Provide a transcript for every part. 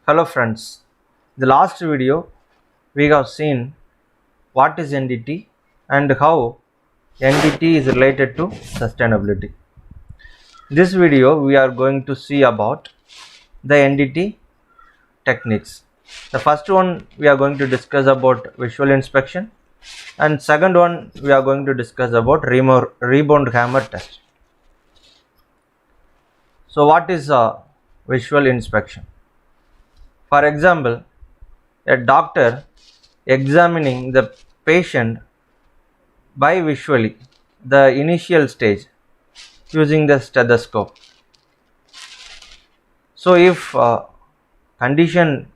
Hello friends, the last video we have seen what is NDT and how NDT is related to sustainability. This video we are going to see about the NDT techniques. The first one we are going to discuss about visual inspection, and second one we are going to discuss about rebound hammer test. So what is visual inspection? For example, a doctor examining the patient by visually the initial stage using the stethoscope. So if condition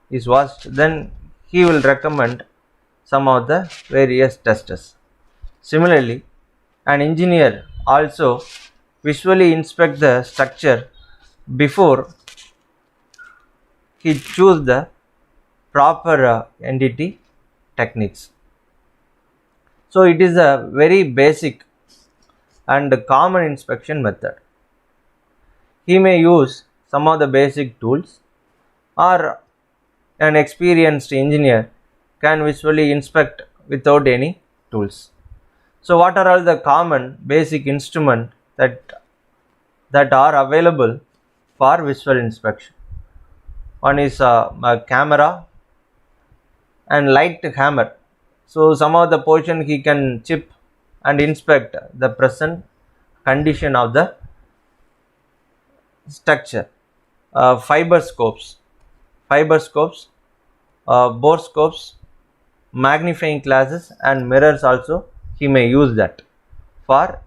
is worst, then he will recommend some of the various tests. Similarly, an engineer also visually inspect the structure before he choose the proper NDT techniques. So it is a very basic and common inspection method. He may use some of the basic tools, or an experienced engineer can visually inspect without any tools. So what are all the common basic instruments that are available for visual inspection? One is a camera and light hammer. So some of the portion he can chip and inspect the present condition of the structure. Fiber scopes, borescopes, magnifying glasses and mirrors also he may use that for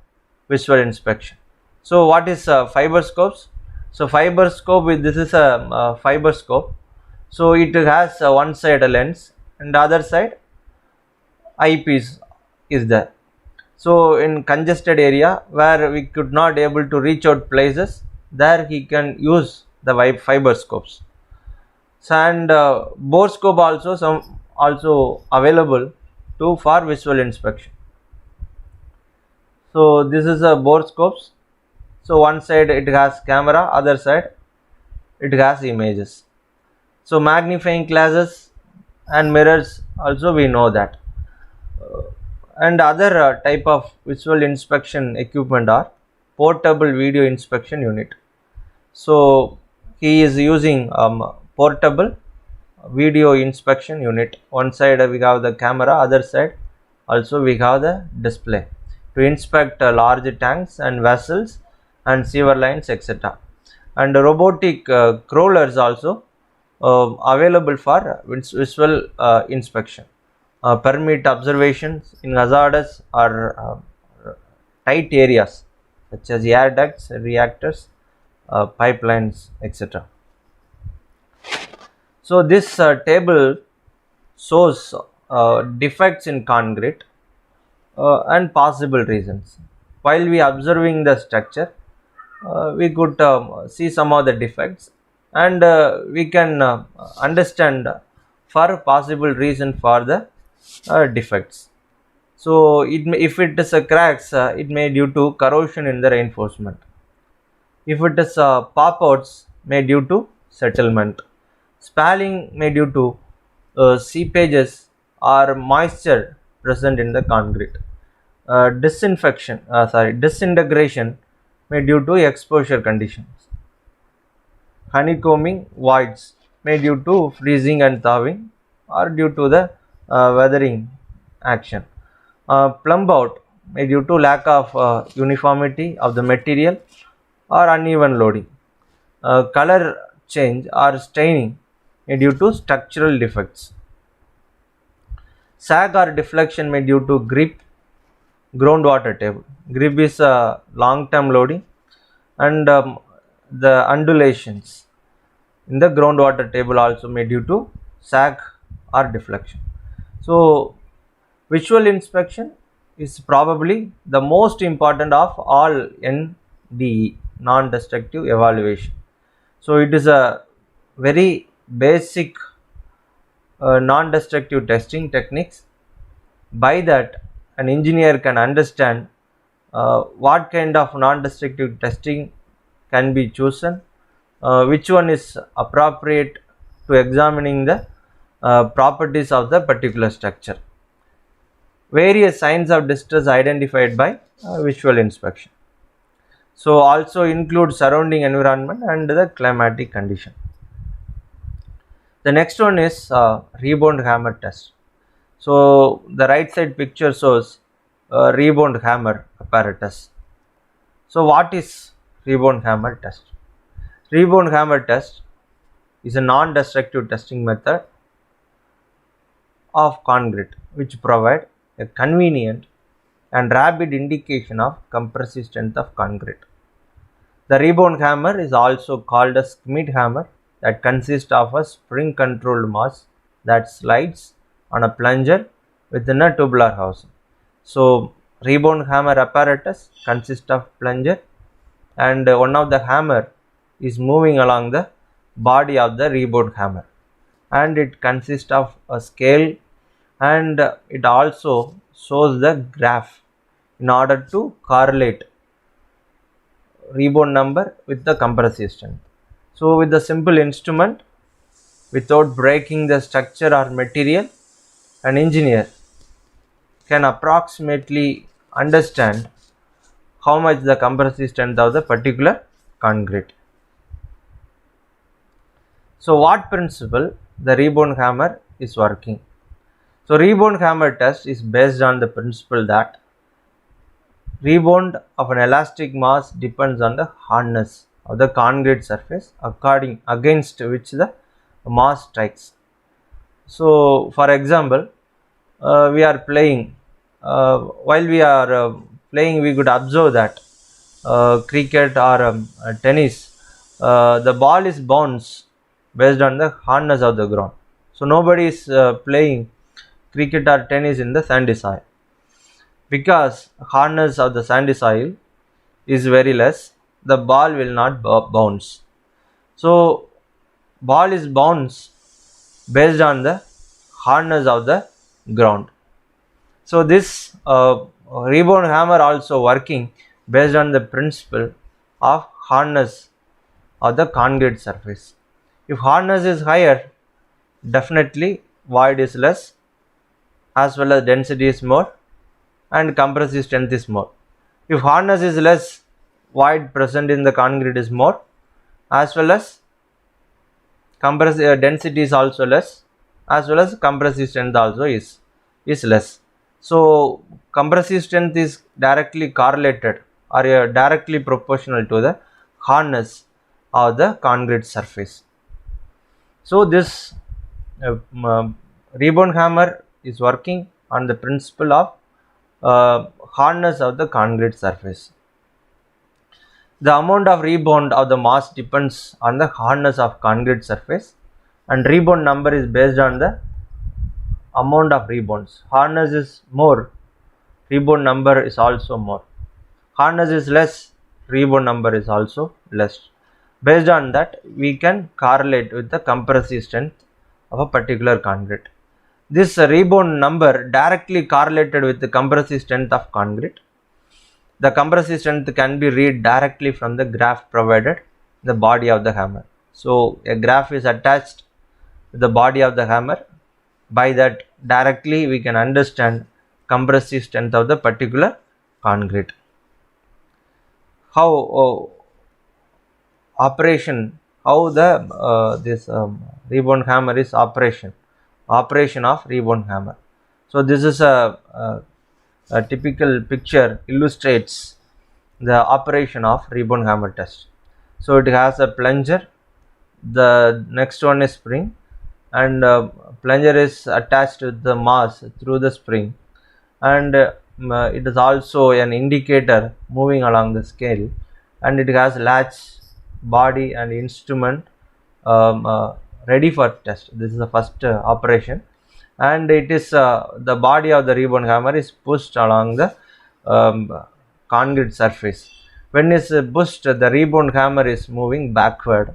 visual inspection. So what is fiber scopes? So fiber scope, this is a fiber scope. So it has one side a lens and the other side eyepiece is there. So in congested area where we could not able to reach out places, there he can use the fiber scopes. So and borescope also available for visual inspection. So this is a borescopes. So one side it has camera, other side it has images. So magnifying glasses and mirrors also we know that. And other type of visual inspection equipment are portable video inspection unit. So he is using portable video inspection unit. One side we have the camera, other side also we have the display to inspect large tanks and vessels and sewer lines, etc. And robotic crawlers also available for visual inspection. Permit observations in hazardous or tight areas such as air ducts, reactors, pipelines, etc. So this table shows defects in concrete and possible reasons. While we observing the structure, we could see some of the defects, and we can understand for possible reason for the defects. So if it is a cracks, it may due to corrosion in the reinforcement. If it is pop-outs, may due to settlement. Spalling may due to seepages or moisture present in the concrete. Disintegration may due to exposure conditions. Honeycombing voids may due to freezing and thawing or due to the weathering action. Plumb out may due to lack of uniformity of the material or uneven loading. Color change or staining may due to structural defects. Sag or deflection may due to grip, groundwater table. Grip is long-term loading, and the undulations in the groundwater table also may due to sag or deflection. So visual inspection is probably the most important of all NDE, non-destructive evaluation. So it is a very basic non-destructive testing techniques. By that an engineer can understand what kind of non-destructive testing can be chosen, which one is appropriate to examining the properties of the particular structure. Various signs of distress identified by visual inspection. So also include surrounding environment and the climatic condition. The next one is rebound hammer test. So the right side picture shows rebound hammer apparatus. So what is rebound hammer test? Rebound hammer test is a non-destructive testing method of concrete which provide a convenient and rapid indication of compressive strength of concrete. The rebound hammer is also called a Schmidt hammer that consists of a spring controlled mass that slides on a plunger within a tubular housing. So rebound hammer apparatus consists of plunger, and one of the hammer is moving along the body of the rebound hammer, and it consists of a scale, and it also shows the graph in order to correlate rebound number with the compressive strength. So with the simple instrument, without breaking the structure or material, an engineer can approximately understand how much the compressive strength of the particular concrete. So what principle the rebound hammer is working? So rebound hammer test is based on the principle that rebound of an elastic mass depends on the hardness of the concrete surface against which the mass strikes. So for example, we are playing, while we are playing, we could observe that cricket or tennis, the ball is bounced based on the hardness of the ground. So nobody is playing cricket or tennis in the sandy soil, because hardness of the sandy soil is very less, the ball will not bounce. So ball is bounced based on the hardness of the ground. So this rebound hammer also working based on the principle of hardness of the concrete surface. If hardness is higher, definitely void is less, as well as density is more, and compressive strength is more. If hardness is less, void present in the concrete is more, as well as compressive density is also less, as well as compressive strength also is less. So compressive strength is directly correlated or directly proportional to the hardness of the concrete surface. So this rebound hammer is working on the principle of hardness of the concrete surface. The amount of rebound of the mass depends on the hardness of concrete surface, and rebound number is based on the amount of rebounds. Hardness is more, rebound number is also more. Hardness is less, rebound number is also less. Based on that, we can correlate with the compressive strength of a particular concrete. This rebound number directly correlated with the compressive strength of concrete. The compressive strength can be read directly from the graph provided in the body of the hammer. So a graph is attached to the body of the hammer. By that, directly we can understand compressive strength of the particular concrete. How this rebound hammer is operation of rebound hammer. So this is a typical picture illustrates the operation of rebound hammer test. So it has a plunger, the next one is spring, and plunger is attached with the mass through the spring, and it is also an indicator moving along the scale, and it has latch, body and instrument ready for test. This is the first operation, and it is the body of the rebound hammer is pushed along the concrete surface. When it is pushed, the rebound hammer is moving backward,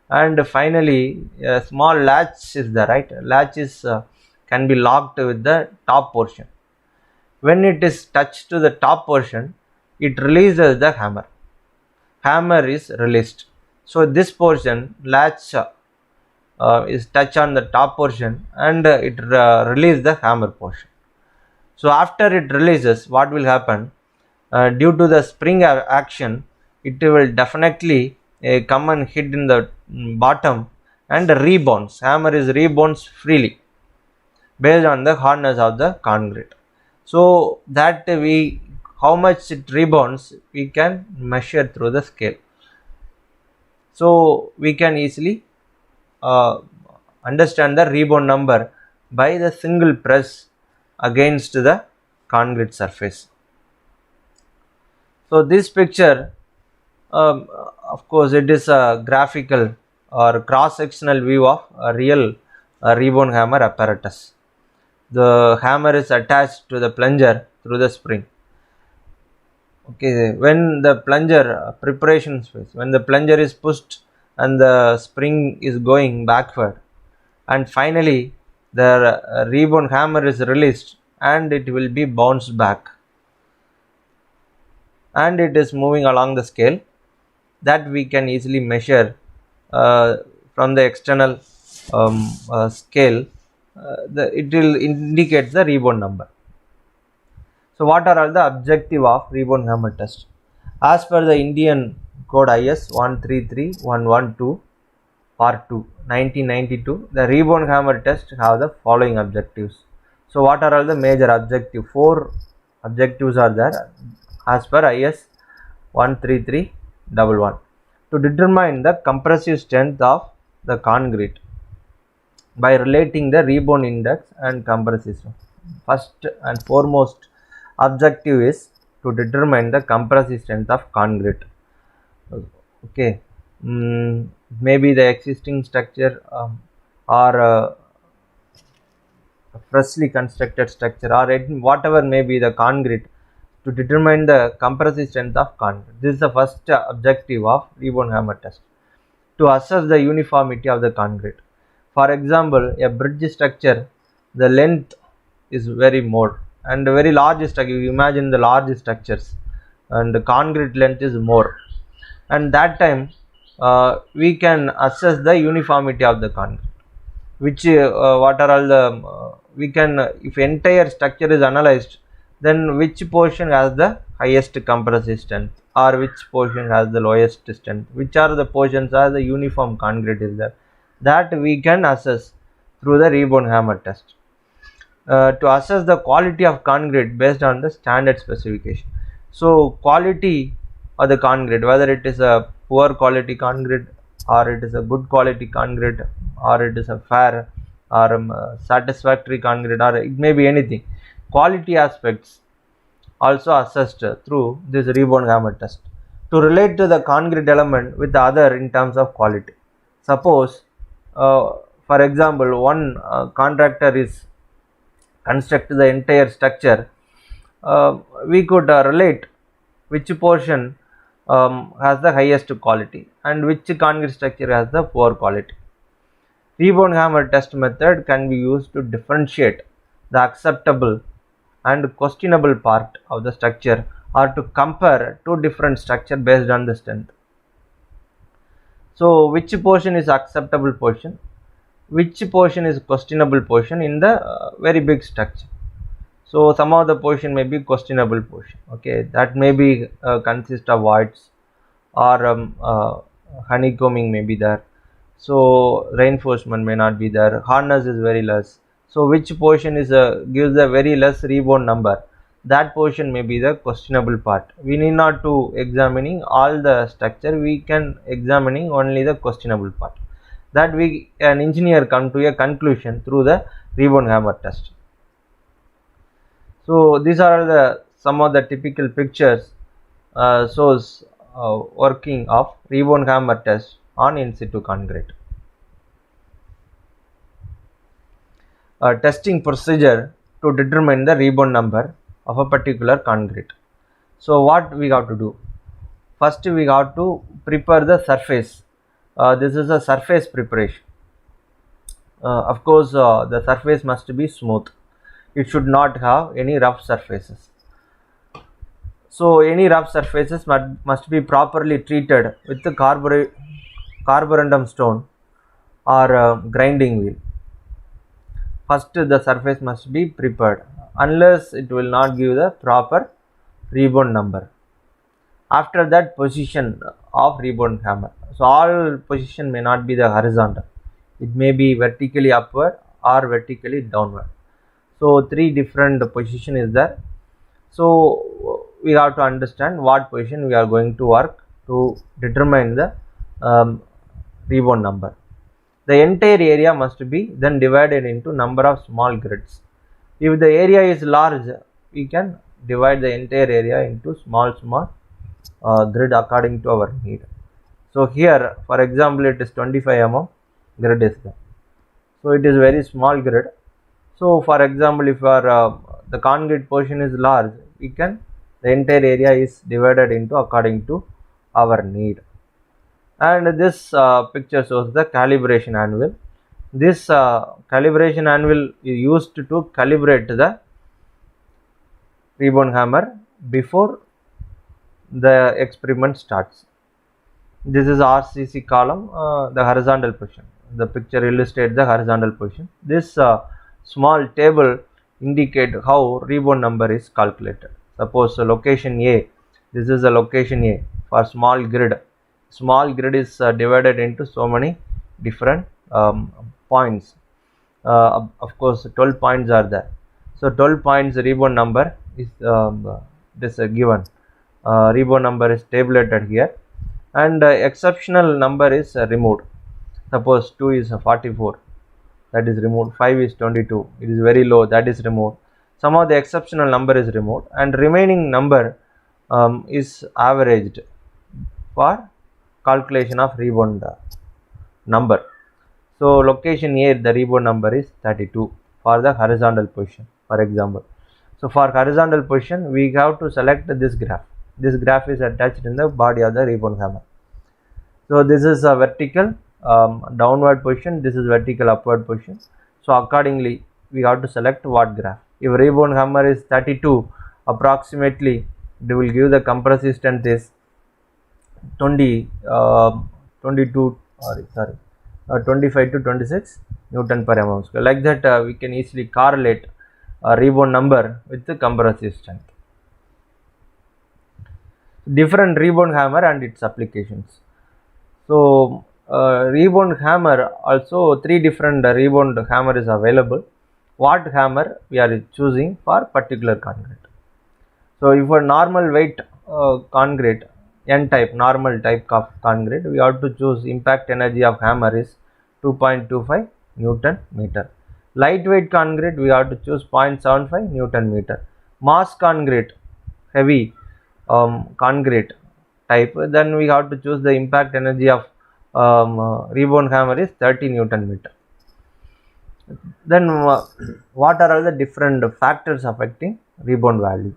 and finally a small latch is there, right? Latch is can be locked with the top portion. When it is touched to the top portion, it releases the hammer is released. So this portion, latch is touch on the top portion, and it release the hammer portion. So after it releases, what will happen? Due to the spring action, it will definitely come and hit in the bottom and rebounds. Hammer is rebounds freely based on the hardness of the concrete. So that how much it rebounds, we can measure through the scale. So we can easily understand the rebound number by the single press against the concrete surface. So this picture, of course, it is a graphical or cross-sectional view of a real rebound hammer apparatus. The hammer is attached to the plunger through the spring. Okay, when the plunger preparation phase, when the plunger is pushed and the spring is going backward, and finally the rebound hammer is released and it will be bounced back, and it is moving along the scale that we can easily measure from the external scale. It will indicate the rebound number. So what are all the objective of rebound hammer test? As per the Indian code IS 133112 part 2 1992, the rebound hammer test have the following objectives. So what are all the major objectives? 4 objectives are there as per IS 13311. To determine the compressive strength of the concrete by relating the rebound index and compressive strength. First and foremost objective is to determine the compressive strength of concrete. Okay, maybe the existing structure or freshly constructed structure, or whatever may be the concrete, to determine the compressive strength of concrete. This is the first objective of rebound hammer test, to assess the uniformity of the concrete. For example, a bridge structure, the length is very more, and a very large structure, you imagine the large structures, and the concrete length is more, and that time we can assess the uniformity of the concrete, which what are all the we can, if entire structure is analyzed, then which portion has the highest compressive strength or which portion has the lowest strength, which are the portions are the uniform concrete is there, that we can assess through the rebound hammer test. To assess the quality of concrete based on the standard specification. So quality of the concrete, whether it is a poor quality concrete or it is a good quality concrete or it is a fair or satisfactory concrete, or it may be anything, quality aspects also assessed through this rebound hammer test to relate to the concrete element with the other in terms of quality. Suppose for example, one contractor is construct the entire structure, we could relate which portion has the highest quality and which concrete structure has the poor quality. Rebound hammer test method can be used to differentiate the acceptable and questionable part of the structure, or to compare two different structure based on the strength. So which portion is acceptable portion, which portion is questionable portion in the very big structure. So some of the portion may be questionable portion, okay, that may be consist of voids or honeycombing may be there, so reinforcement may not be there, hardness is very less. So which portion is gives a very less rebound number, that portion may be the questionable part. We need not to examining all the structure, we can examining only the questionable part, that we an engineer come to a conclusion through the rebound hammer test. So these are the some of the typical pictures shows working of rebound hammer test on in situ concrete. Testing procedure to determine the rebound number of a particular concrete. So what we have to do? First we have to prepare the surface. This is a surface preparation. Of course the surface must be smooth, it should not have any rough surfaces. So any rough surfaces must be properly treated with the carborundum stone or grinding wheel. First the surface must be prepared, unless it will not give the proper rebound number. After that, position of rebound hammer. So all position may not be the horizontal, it may be vertically upward or vertically downward. So three different position is there. So we have to understand what position we are going to work to determine the rebound number. The entire area must be then divided into number of small grids. If the area is large, we can divide the entire area into small grid according to our need. So here, for example, it is 25 mm grid is there. So it is very small grid. So for example, if our the concrete portion is large, we can, the entire area is divided into according to our need. And this picture shows the calibration anvil. This calibration anvil is used to calibrate the rebound hammer before the experiment starts. This is RCC column, the horizontal position. The picture illustrates the horizontal position. This small table indicate how rebound number is calculated. Suppose location A, this is the location A for small grid. Small grid is divided into so many different points. Of course 12 points are there. So 12 points rebound number is this given. Rebound number is tabulated here, and exceptional number is removed. Suppose 2 is 44, that is removed. 5 is 22, it is very low, that is removed. Some of the exceptional number is removed, and remaining number is averaged for calculation of rebound number. So location A, the rebound number is 32 for the horizontal position, for example. So for horizontal position, we have to select this graph. This graph is attached in the body of the rebound hammer. So this is a vertical downward position, this is vertical upward position. So accordingly, we have to select what graph. If rebound hammer is 32, approximately they will give the compressive strength is 25 to 26 Newton per mm square. Like that, we can easily correlate rebound number with the compressive strength. Different rebound hammer and its applications. So rebound hammer, also three different rebound hammer is available. What hammer we are choosing for particular concrete. So if a normal weight concrete, N type, normal type of concrete, we have to choose impact energy of hammer is 2.25 Newton meter. Lightweight concrete, we have to choose 0.75 Newton meter. Mass concrete, heavy concrete type, then we have to choose the impact energy of rebound hammer is 30 Newton meter. Then what are all the different factors affecting rebound value?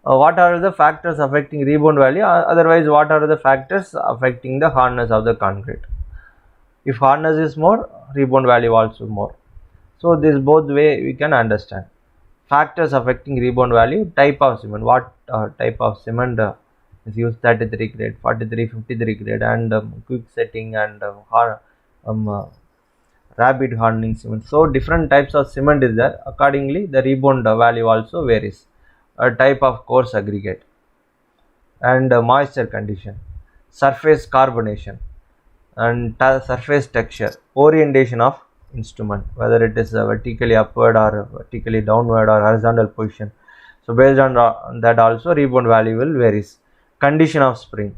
What are the factors affecting rebound value? Otherwise, what are the factors affecting the hardness of the concrete? If hardness is more, rebound value also more. So this both way we can understand. Factors affecting rebound value: type of cement, what type of cement is used, 33 grade, 43, 53 grade, and quick setting and rapid hardening cement. So different types of cement is there. Accordingly, the rebound value also varies. Type of coarse aggregate and moisture condition, surface carbonation and surface texture, orientation of instrument, whether it is vertically upward or vertically downward or horizontal position. So based on that also rebound value will varies. Condition of spring.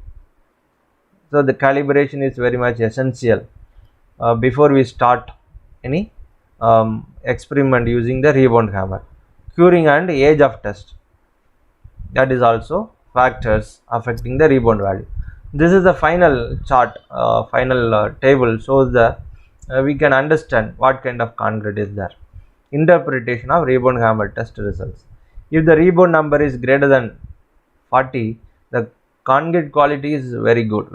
So the calibration is very much essential before we start any experiment using the rebound hammer. Curing and age of test, that is also factors affecting the rebound value. This is the final chart, table shows the we can understand what kind of concrete is there. Interpretation of rebound hammer test results. If the rebound number is greater than 40, the concrete quality is very good,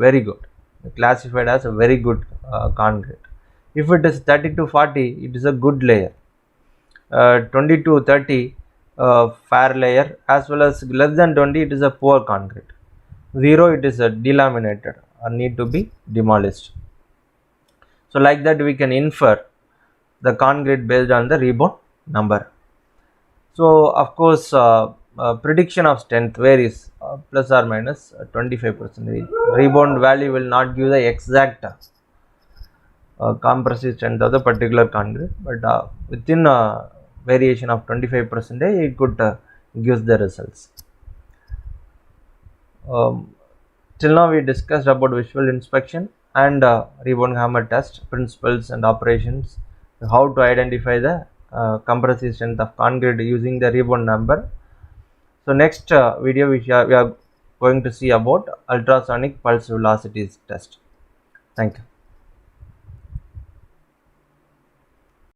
classified as a very good concrete. If it is 30 to 40, it is a good layer. 20 to 30, fair layer, as well as less than 20, it is a poor concrete. 0, it is a delaminated or need to be demolished. So like that we can infer the concrete based on the rebound number. So of course prediction of strength varies plus or minus 25%. Rebound value will not give the exact compressive strength of the particular concrete, but within a variation of 25% it could gives the results. Till now we discussed about visual inspection and rebound hammer test principles and operations, how to identify the compressive strength of concrete using the rebound number. So next video we are going to see about ultrasonic pulse velocities test. Thank you.